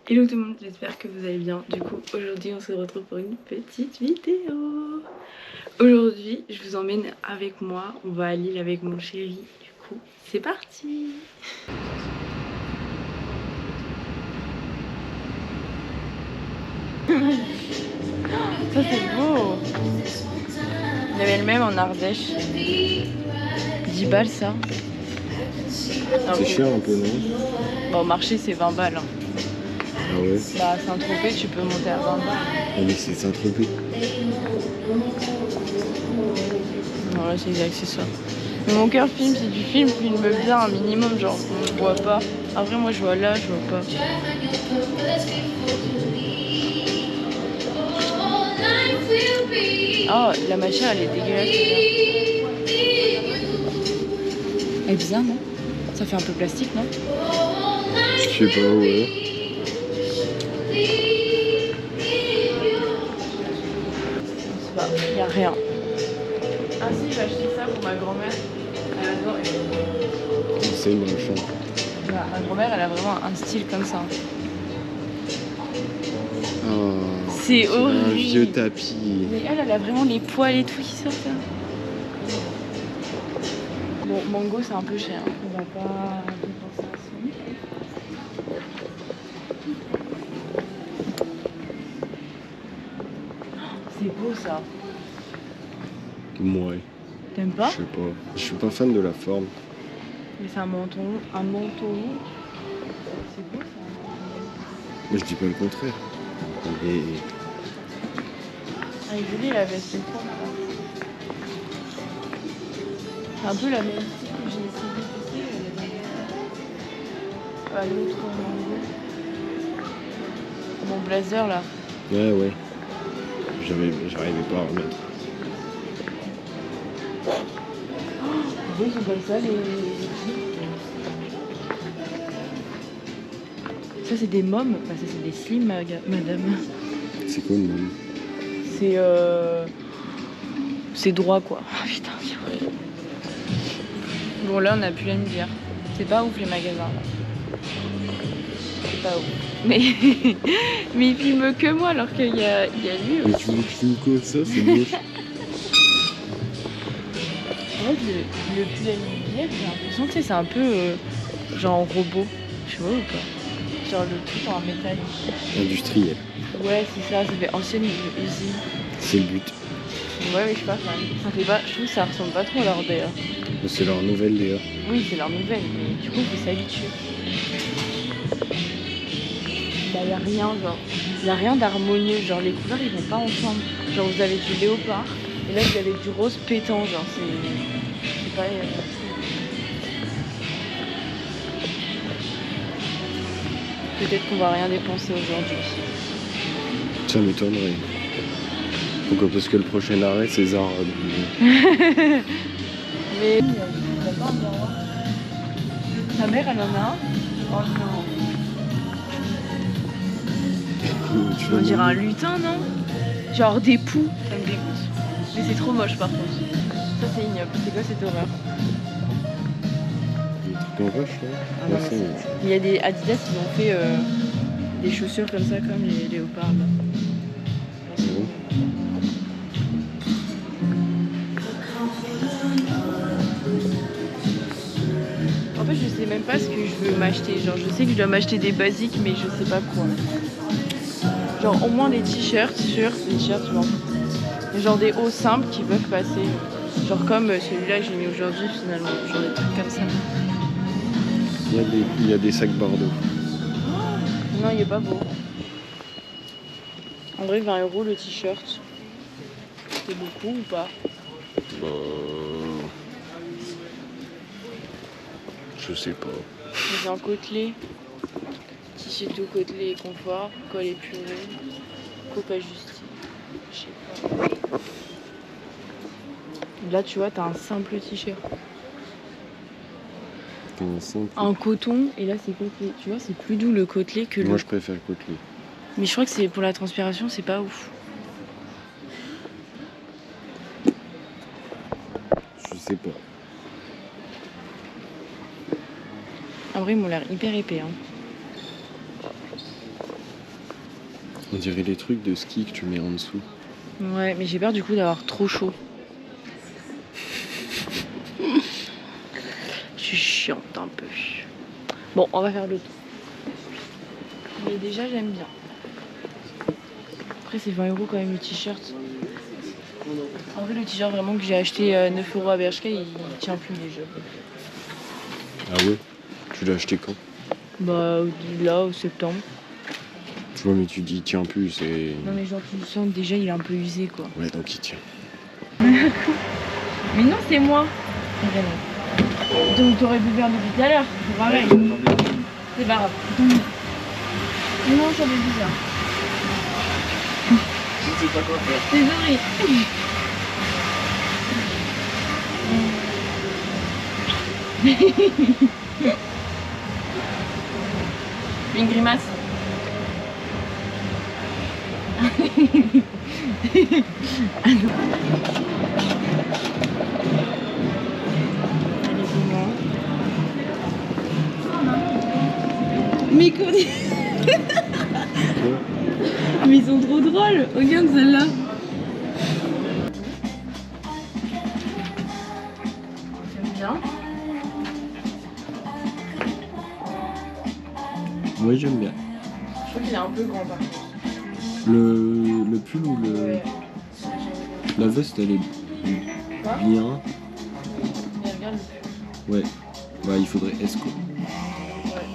Hello tout le monde, j'espère que vous allez bien. Du coup, aujourd'hui on se retrouve pour une petite vidéo. Aujourd'hui, je vous emmène avec moi. On va à Lille avec mon chéri. Du coup, c'est parti. Ça c'est beau. Il y avait le même en Ardèche. 10 balles ça. C'est cher un peu, non? Bon, au marché c'est 20 balles. Ah ouais? Bah, Saint-Tropez, tu peux monter à 20 balles. Ah mais c'est Saint-Tropez. Voilà, c'est des accessoires. Mais mon cœur filme, c'est du film bien un minimum, genre je vois pas. Après moi je vois là, je vois pas. Oh, la machine elle est dégueulasse. Elle est bizarre, non? Ça fait un peu plastique, non? Je sais pas, ouais. Je sais pas, y a rien. Ah si, j'ai acheté ça pour ma grand-mère. Elle adore. C'est dans le champ. Bah, ma grand-mère elle a vraiment un style comme ça. Oh, C'est horrible. un vieux tapis. Mais elle a vraiment les poils et tout qui sortent là. Bon, mango c'est un peu cher. On va pas dépenser à son. C'est beau ça. Ouais. T'aimes pas? Je sais pas. Je suis pas fan de la forme. Mais c'est un manteau long. C'est beau ça. Mais je dis pas le contraire. Mais Ah, il est joli la veste, c'est quoi là? C'est un peu la même style que j'ai essayé, tu sais, l'autre mango. Mon blazer là. ouais. J'arrivais pas à remettre. Ils sont comme ça les... Ça c'est des mômes, bah ça c'est des slim madame. C'est quoi le nom? C'est droit quoi. Ah putain c'est horrible. Bon là on a plus la misère. C'est pas ouf les magasins là. C'est pas ouf. Mais il filme que moi alors qu'il y a lui. Mais tu veux que je filme quoi ça? C'est moche. En fait, le pull à lumière, j'ai l'impression que c'est un peu genre robot. Tu vois ou pas? Genre le truc en métal. Industriel. Ouais, c'est ça fait ancienne usine. C'est le but. Ouais, mais je sais pas, ça fait pas. Je trouve que ça ressemble pas trop à leur d'ailleurs. C'est leur nouvelle d'ailleurs. Oui, c'est leur nouvelle, mais du coup, il faut s'habituer. Bah, y a rien, genre. Y a rien d'harmonieux. Genre, les couleurs, ils vont pas ensemble. Genre, vous avez du léopard, et là, vous avez du rose pétant, genre, c'est pas. Peut-être qu'on va rien dépenser aujourd'hui. Ça m'étonnerait. Pourquoi? Parce que le prochain arrêt, c'est Zara. Mais. Il y a pas un miroir. Ta mère, elle en a un? Oh non. On dirait un lutin, non? Genre des poux, ça me dégoûte. Mais c'est trop moche par contre. Ça c'est ignoble. C'est quoi cette horreur? Des trucs en vache là. Ah non, il y a des Adidas qui ont fait des chaussures comme ça, comme les léopards là. C'est bon. En fait, je sais même pas ce que je veux m'acheter. Genre, je sais que je dois m'acheter des basiques, mais je sais pas quoi. Genre, au moins des t-shirts, les t-shirts, je m'en fous. Mais genre des hauts simples qui peuvent passer. Genre comme celui-là que j'ai mis aujourd'hui, finalement. Genre des trucs comme ça. Il y a des sacs Bordeaux. Non, il est pas beau. En vrai, 20 € le t-shirt. C'est beaucoup ou pas? Je sais pas. C'est en côtelé. Tissu tout côtelé et confort. Col épuré. Coupe ajustée. Je sais pas. Là, tu vois, t'as un simple t-shirt. En coton, et là, c'est côtelé. Tu vois, c'est plus doux le côtelé que le... Moi, je préfère côtelé. Mais je crois que c'est pour la transpiration, c'est pas ouf. Je sais pas. En vrai, ils m'ont l'air hyper épais. Hein. On dirait les trucs de ski que tu mets en dessous. Ouais, mais j'ai peur du coup d'avoir trop chaud. Je suis chiante un peu. Bon, on va faire le tour. Mais déjà, j'aime bien. Après, c'est 20 € quand même le t-shirt. En vrai, le t-shirt vraiment que j'ai acheté 9 € à Bershka, il tient plus déjà. Ah ouais? Tu l'as acheté quand? Bah là, au septembre. Tu vois, mais tu dis tiens plus, c'est. Non, mais genre, tu le sens que déjà, il est un peu usé quoi. Ouais, donc il tient. Mais non, c'est moi. Vraiment. Donc, t'aurais pu faire depuis tout à l'heure. C'est pareil. C'est pas grave. Non, j'avais bizarre. Je sais pas quoi faire. Désolée. Une grimace. Ah non. Allez, c'est moi. Mais qu'on dit... Mais ils sont trop drôles. Regarde celle-là. J'aime bien. Ouais, j'aime bien. Je trouve qu'il est un peu grand par contre. Le pull ou le. Ouais. La veste, elle est Quoi? bien. Mais regarde le Ouais. Ouais, il faudrait S quoi. Ouais.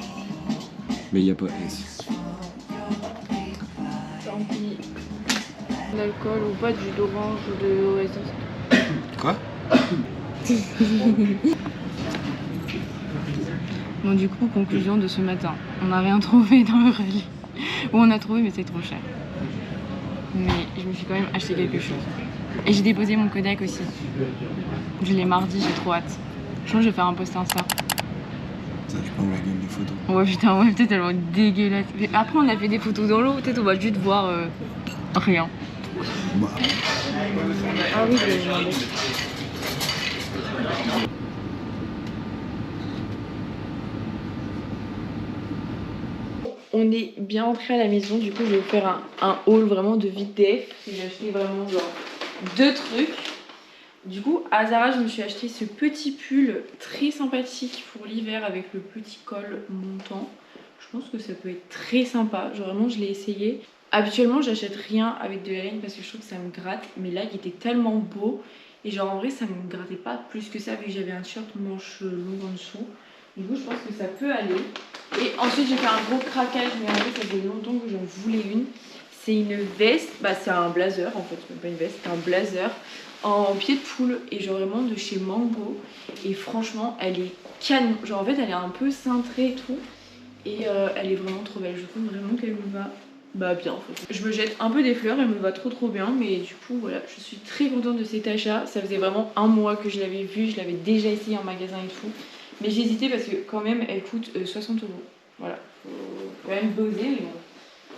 Mais il n'y a pas S. Tant pis. D'alcool ou pas, de jus d'orange ou de Oasis. Quoi? Bon, du coup, conclusion de ce matin. On n'a rien trouvé dans le relais. Ou on a trouvé, mais c'est trop cher. Mais je me suis quand même acheté quelque chose. Et j'ai déposé mon Kodak aussi. Je l'ai mardi, j'ai trop hâte. Je pense que je vais faire un post Insta. Ça dépend de la gueule des photos. Ouais, putain, ouais, peut-être elles vont être dégueulasses. Mais après, on a fait des photos dans l'eau, peut-être on va juste voir rien. Bah. Ah oui, j'ai demandé. On est bien entré à la maison, du coup je vais vous faire un haul vraiment de VDF. J'ai acheté vraiment genre 2 trucs. Du coup à Zara je me suis acheté ce petit pull très sympathique pour l'hiver avec le petit col montant. Je pense que ça peut être très sympa, genre vraiment je l'ai essayé. Habituellement j'achète rien avec de la laine parce que je trouve que ça me gratte, mais là il était tellement beau et genre en vrai ça me grattait pas plus que ça vu que j'avais un t-shirt manche longue en dessous. Du coup je pense que ça peut aller. Et ensuite j'ai fait un gros craquage, mais en vrai ça faisait longtemps que j'en voulais une. C'est une veste, bah c'est un blazer en fait, c'est même pas une veste, c'est un blazer en pied de poule et genre vraiment de chez Mango. Et franchement elle est canon, genre en fait elle est un peu cintrée et tout. Et elle est vraiment trop belle, je trouve vraiment qu'elle me va bah bien en fait. Je me jette un peu des fleurs, elle me va trop bien, mais du coup voilà, je suis très contente de cet achat. Ça faisait vraiment un mois que je l'avais vue, je l'avais déjà essayé en magasin et tout. Mais j'ai hésité parce que quand même elle coûte 60 €. Voilà, faut quand même doser mais bon.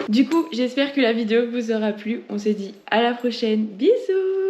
Du coup j'espère que la vidéo vous aura plu. On se dit à la prochaine, bisous.